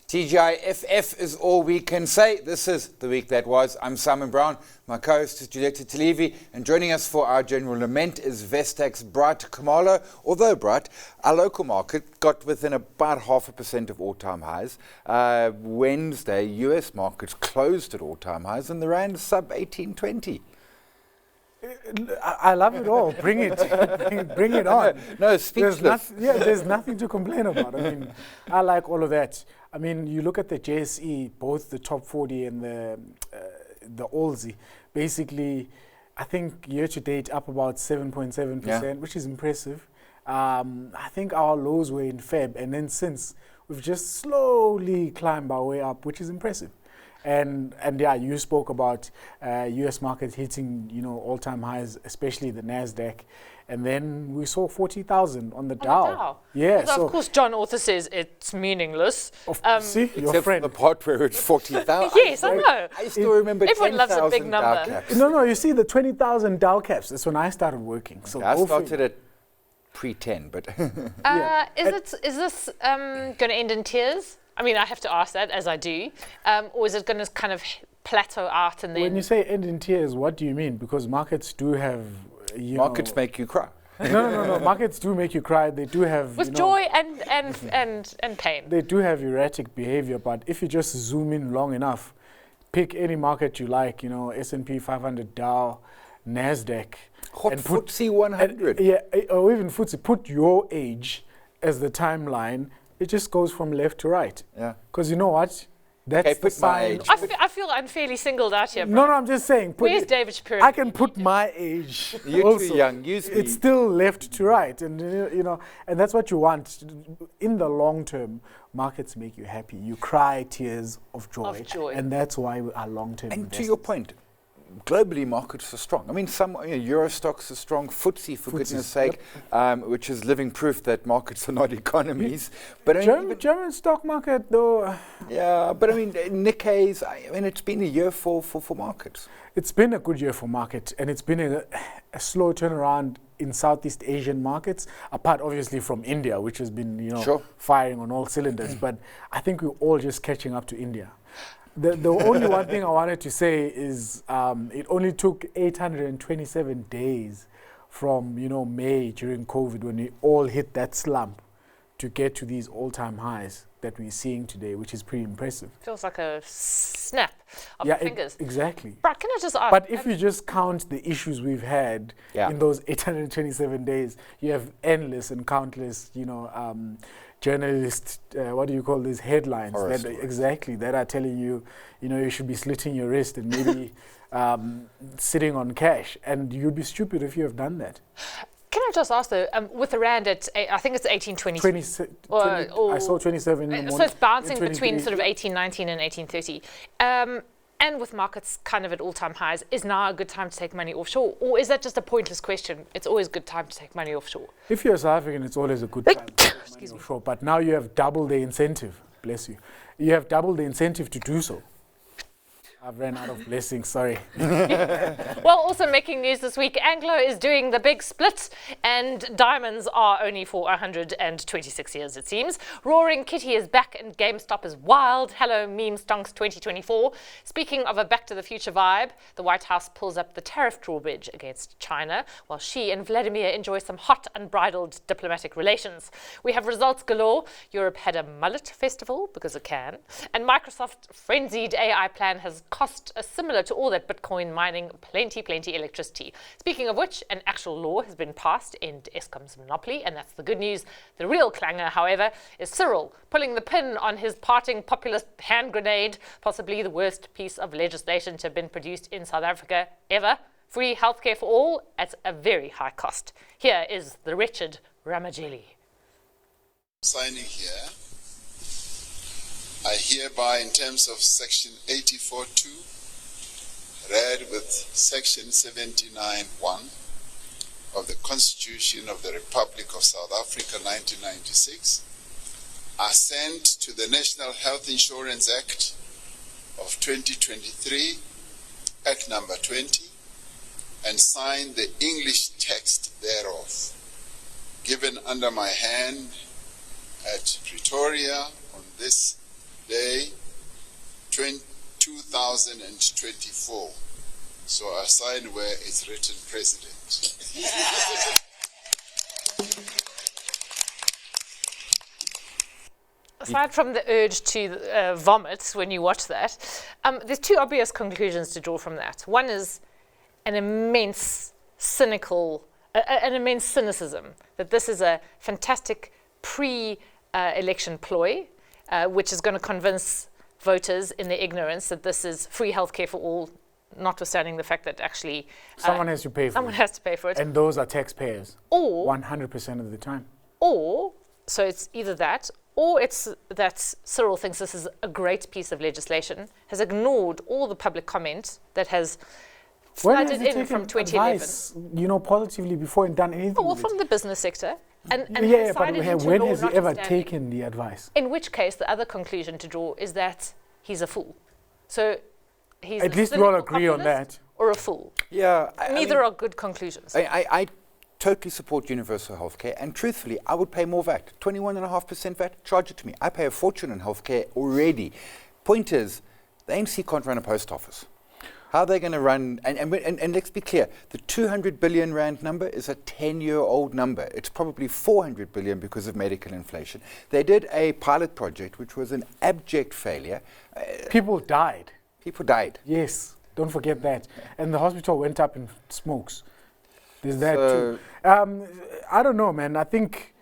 TGIFF is all we can say. This is The Week That Was. I'm Simon Brown. My co-host is Giulietta Talevi. And joining us for our general lament is Vestact's bright Khumalo. Although bright, our local market got within about 0.5% of all-time highs. Wednesday, US markets closed at all-time highs and the rand sub 18.20. I love it all. Bring it. Bring it on. No, speechless. There's nothing to complain about. I mean, I like all of that. I mean, you look at the JSE, both the top 40 and the ALSI, basically, I think year to date up about 7.7%, which is impressive. I think our lows were in Feb, and then since we've just slowly climbed our way up, which is impressive. And yeah, you spoke about U.S. markets hitting, all-time highs, especially the Nasdaq, and then we saw 40,000 on the Dow. Yeah. So of course, John Author says it's meaningless. See, your friend. The part where it's 40,000. Yes, I know. I still remember everyone loves a big number. Caps. No, you see the 20,000 Dow caps. That's when I started working. So I started at pre-10, but is this going to end in tears? I mean, I have to ask that, as I do. Or is it going to kind of plateau out and then... When you say end in tears, what do you mean? Because markets do have, Markets make you cry. No. Markets do make you cry. They do have... With joy and pain. They do have erratic behavior, but if you just zoom in long enough, pick any market you like, S&P 500, Dow, Nasdaq. And put FTSE 100. Or even FTSE. Put your age as the timeline. It just goes from left to right. Yeah. Because you know what? That's the sign. I feel unfairly singled out here. No, I'm just saying. Where's David Shapiro? I can put my age. You're also. too young. Use me. It's still left to right, and and that's what you want. In the long term, markets make you happy. You cry tears of joy. And that's why we are long-term. And investors. to your point, globally markets are strong. I mean, some Euro stocks are strong. FTSE, for goodness sake, which is living proof that markets are not economies. But German stock market, though. Yeah, but I mean, Nikkei's. It's been a year for markets. It's been a good year for market, and it's been a slow turnaround in Southeast Asian markets, apart obviously from India, which has been firing on all cylinders. But I think we're all just catching up to India. The only one thing I wanted to say is it only took 827 days from May during COVID, when we all hit that slump, to get to these all-time highs that we're seeing today, which is pretty impressive. Feels like a snap of the fingers. Exactly. But can I just ask? But if you just count the issues we've had in those 827 days, you have endless and countless, journalists, what do you call these headlines? That are telling you, you should be slitting your wrist and maybe sitting on cash. And you'd be stupid if you have done that. Can I just ask though, with the rand at, I think it's 1820. I saw 27 in the morning. So it's bouncing between sort of 1819 and 1830. And with markets kind of at all-time highs, is now a good time to take money offshore? Or is that just a pointless question? It's always a good time to take money offshore. If you're South African, it's always a good time to take money offshore. But now you have double the incentive. Bless you. You have double the incentive to do so. I've ran out of blessings, sorry. Well, also making news this week, Anglo is doing the big split, and diamonds are only for 126 years, it seems. Roaring Kitty is back and GameStop is wild. Hello, meme stonks 2024. Speaking of a Back to the Future vibe, the White House pulls up the tariff drawbridge against China, while she and Vladimir enjoy some hot, unbridled diplomatic relations. We have results galore. Europe had a mullet festival, because it can. And Microsoft's frenzied AI plan has cost similar to all that Bitcoin mining plenty electricity. Speaking of which, an actual law has been passed to end Eskom's monopoly, and that's the good news. The real clanger, however, is Cyril pulling the pin on his parting populist hand grenade, possibly the worst piece of legislation to have been produced in South Africa ever. Free healthcare for all at a very high cost. Here is the wretched Ramajeli. Signing here, I hereby, in terms of Section 84.2, read with Section 79.1 of the Constitution of the Republic of South Africa, 1996, assent to the National Health Insurance Act of 2023, Act number 20, and sign the English text thereof, given under my hand at Pretoria on this Day 2024. So I sign where it's written President. Aside from the urge to vomit when you watch that, there's two obvious conclusions to draw from that. One is an immense cynicism that this is a fantastic pre-election ploy, which is going to convince voters in their ignorance that this is free healthcare for all, notwithstanding the fact that actually someone has to pay for it. Someone has to pay for it. And those are taxpayers. Or 100% of the time. Or, so it's either that, or it's that Cyril thinks this is a great piece of legislation, has ignored all the public comment that has flooded in from 2011. Advice, positively before and done anything. Well, with from it. the business sector. And yeah, but decided into when law has he ever notwithstanding. taken the advice? In which case, the other conclusion to draw is that he's a fool. So he's At a least we all cynical agree on populist that. or a fool. Yeah. Neither are good conclusions. I totally support universal healthcare, and truthfully, I would pay more VAT. 21.5% VAT, charge it to me. I pay a fortune in healthcare already. Point is, the ANC can't run a post office. How are they going to run, and let's be clear, the 200 billion rand number is a 10-year-old number. It's probably 400 billion because of medical inflation. They did a pilot project, which was an abject failure. People died. People died. Yes, don't forget that. And the hospital went up in smokes. There's that So- too. I don't know, man. I think,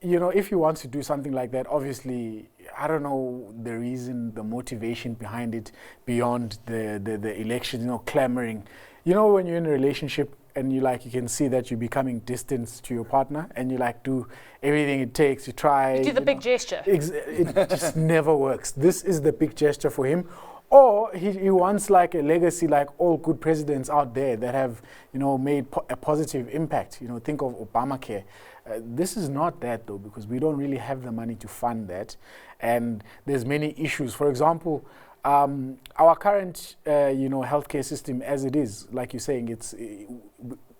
if you want to do something like that, obviously, I don't know the reason, the motivation behind it beyond the election, clamoring. When you're in a relationship and you can see that you're becoming distant to your partner and you do everything it takes to try. You do the big gesture. It just never works. This is the big gesture for him. Or he wants a legacy like all good presidents out there that have, made a positive impact. Think of Obamacare. This is not that though, because we don't really have the money to fund that. And there's many issues. For example, our current, healthcare system as it is, like you're saying,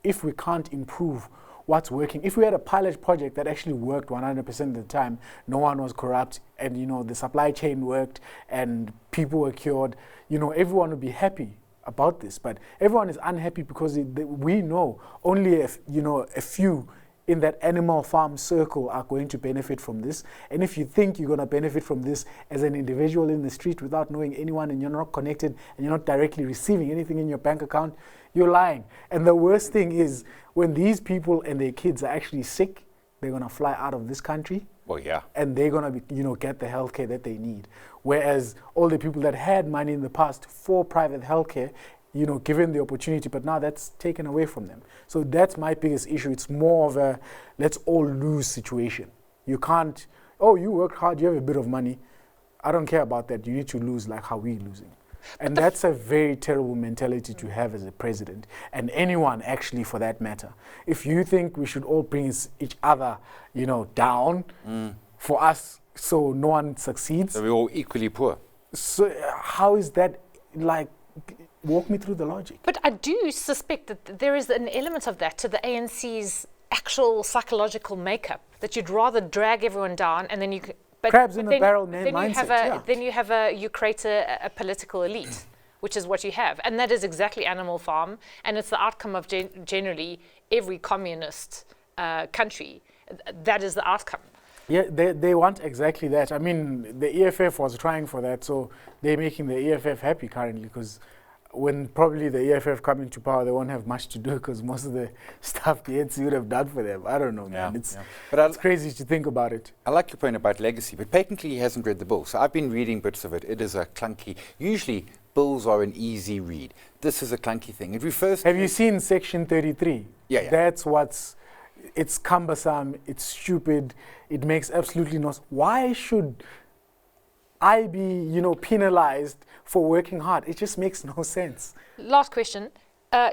if we can't improve what's working. If we had a pilot project that actually worked 100% of the time, no one was corrupt, and the supply chain worked, and people were cured, everyone would be happy about this. But everyone is unhappy because we know only a few in that animal farm circle are going to benefit from this. And if you think you're going to benefit from this as an individual in the street without knowing anyone, and you're not connected, and you're not directly receiving anything in your bank account, you're lying. And the worst thing is when these people and their kids are actually sick, they're going to fly out of this country. Well, yeah. And they're going to be, get the healthcare that they need. Whereas all the people that had money in the past for private healthcare, given the opportunity, but now that's taken away from them. So that's my biggest issue. It's more of a let's all lose situation. You can't, you worked hard, you have a bit of money. I don't care about that. You need to lose like how we're losing. And that's a very terrible mentality to have as a president, and anyone actually for that matter. If you think we should all bring each other, down for us so no one succeeds. So we're all equally poor. So how is that walk me through the logic. But I do suspect that there is an element of that to the ANC's actual psychological makeup, that you'd rather drag everyone down and then you can... Crabs in a barrel mindset, Then you create a political elite, which is what you have. And that is exactly Animal Farm, and it's the outcome of generally every communist country. That is the outcome. Yeah, they want exactly that. I mean, the EFF was trying for that, so they're making the EFF happy currently, because when probably the EFF come into power, they won't have much to do because most of the stuff the ANC would have done for them. I don't know, man. It's crazy to think about it. I like your point about legacy, but patently he hasn't read the bill. So I've been reading bits of it. It is a clunky. Usually bills are an easy read. This is a clunky thing. It refers. Have you seen Section 33? Yeah. That's what's. It's cumbersome. It's stupid. It makes absolutely no sense. Why should I be, penalized for working hard? It just makes no sense. Last question.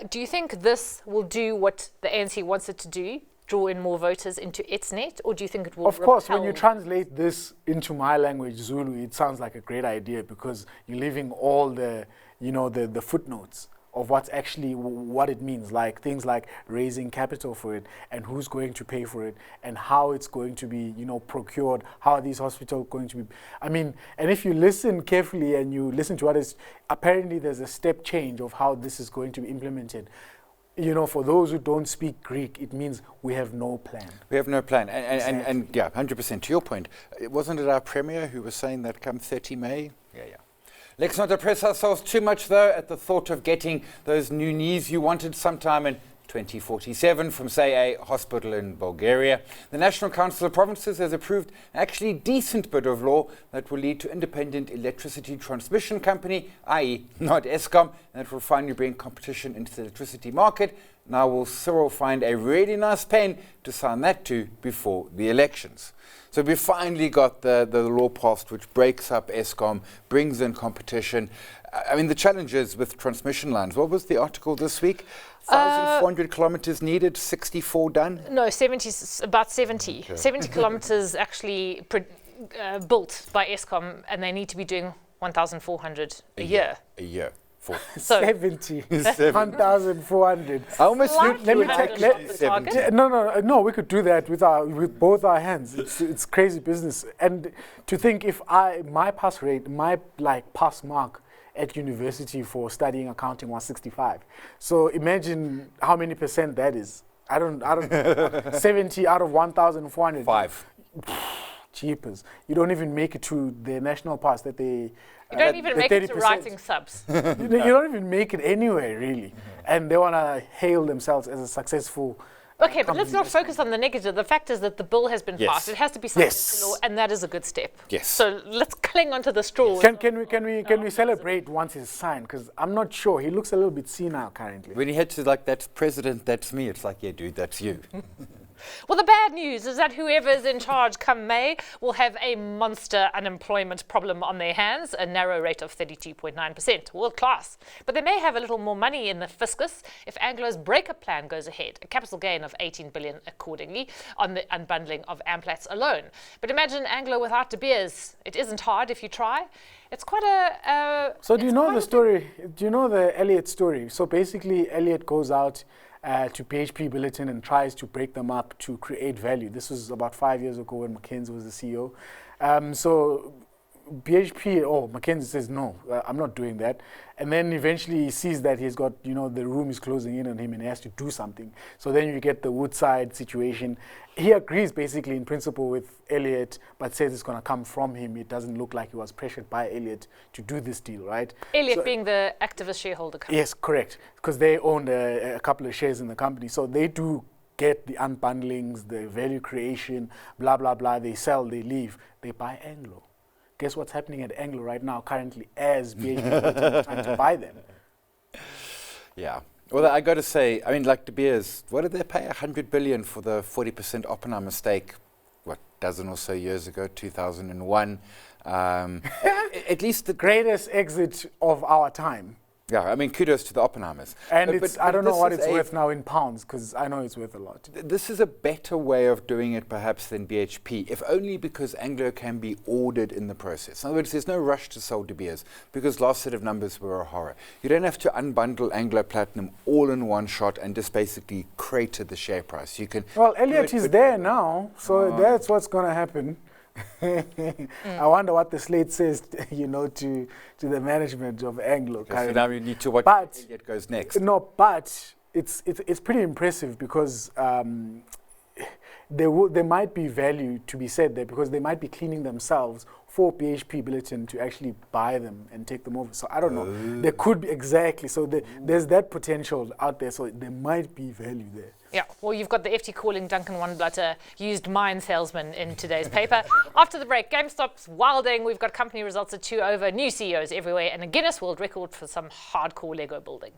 Do you think this will do what the ANC wants it to do, draw in more voters into its net, or do you think it will Of course, when you repel? translate this into my language, Zulu, it sounds like a great idea because you're leaving all the, the footnotes of what's actually what it means, like things like raising capital for it and who's going to pay for it and how it's going to be, procured, how are these hospitals going to be. I mean, and if you listen carefully and you listen to what is, apparently there's a step change of how this is going to be implemented. For those who don't speak Greek, it means we have no plan. We have no plan. And yeah, 100%. To your point, wasn't it our Premier who was saying that come 30 May? Yeah. Let's not depress ourselves too much, though, at the thought of getting those new knees you wanted sometime in 2047 from, say, a hospital in Bulgaria. The National Council of Provinces has approved an actually decent bit of law that will lead to independent electricity transmission company, i.e. not Eskom, and that will finally bring competition into the electricity market. Now will Cyril find a really nice pen to sign that to before the elections. So we finally got the law passed which breaks up Eskom, brings in competition. I mean, the challenges with transmission lines. What was the article this week? 1,400 kilometers needed, 64 done? No, about 70. Okay. 70 kilometers actually built by Eskom, and they need to be doing 1,400 a year. A year. So 70. 1,400. I almost let me take. No. We could do that with both our hands. It's crazy business. And to think if my pass rate, my pass mark at university for studying accounting was 65. So imagine how many percent that is. I don't 70 out of 1,400. 5. Cheapers. You don't even make it to the national pass that they. You don't even make it to writing subs. You don't even make it anywhere, really. And they want to hail themselves as a successful. Okay, but let's not focus on the negative. The fact is that the bill has been passed. It has to be signed into law, and that is a good step. Yes. So let's cling onto the straws. Can we celebrate once it's signed? Because I'm not sure. He looks a little bit senile currently. When he had to that's president, that's me. It's like, yeah, dude, that's you. Well, the bad news is that whoever's in charge come May will have a monster unemployment problem on their hands, a narrow rate of 32.9%, world class. But they may have a little more money in the fiscus if Anglo's breakup plan goes ahead, a capital gain of 18 billion accordingly on the unbundling of Amplats alone. But imagine Anglo without De Beers. It isn't hard if you try. It's quite a... So do you know the story? Do you know the Elliott story? So basically, Elliott goes out to PHP Billiton and tries to break them up to create value. This was about 5 years ago when McKinsey was the CEO. So McKinsey says, no, I'm not doing that. And then eventually he sees that he's got, the room is closing in on him and he has to do something. So then you get the Woodside situation. He agrees basically in principle with Elliott, but says it's going to come from him. It doesn't look like he was pressured by Elliott to do this deal, right? Elliott being the activist shareholder company. Yes, correct. Because they owned a couple of shares in the company. So they do get the unbundlings, the value creation, blah, blah, blah. They sell, they leave. They buy Anglo. Guess what's happening at Anglo right now currently as BHP is trying to buy them? Yeah. Well, I got to say, I mean, like De Beers, what did they pay? 100 billion for the 40% Oppenheimer stake, dozen or so years ago, 2001. At least the greatest exit of our time. Yeah, I mean, kudos to the Oppenheimers. And I don't know what it's worth now in pounds, because I know it's worth a lot. This is a better way of doing it, perhaps, than BHP, if only because Anglo can be ordered in the process. In other words, there's no rush to sell De Beers, because last set of numbers were a horror. You don't have to unbundle Anglo Platinum all in one shot and just basically crater the share price. You can. Well, Elliott is there now, so that's what's going to happen. I wonder what the slate says, to the management of Anglo. So now we need to watch Elliott goes next. No, but it's pretty impressive because there might be value to be said there because they might be cleaning themselves for PHP Billiton to actually buy them and take them over. So I don't know. There could be, exactly. So there's that potential out there. So there might be value there. Yeah, well, you've got the FT calling Duncan Wanblatter used mine salesman in today's paper. After the break, GameStop's wilding. We've got company results at 2 over, new CEOs everywhere, and a Guinness World Record for some hardcore Lego building.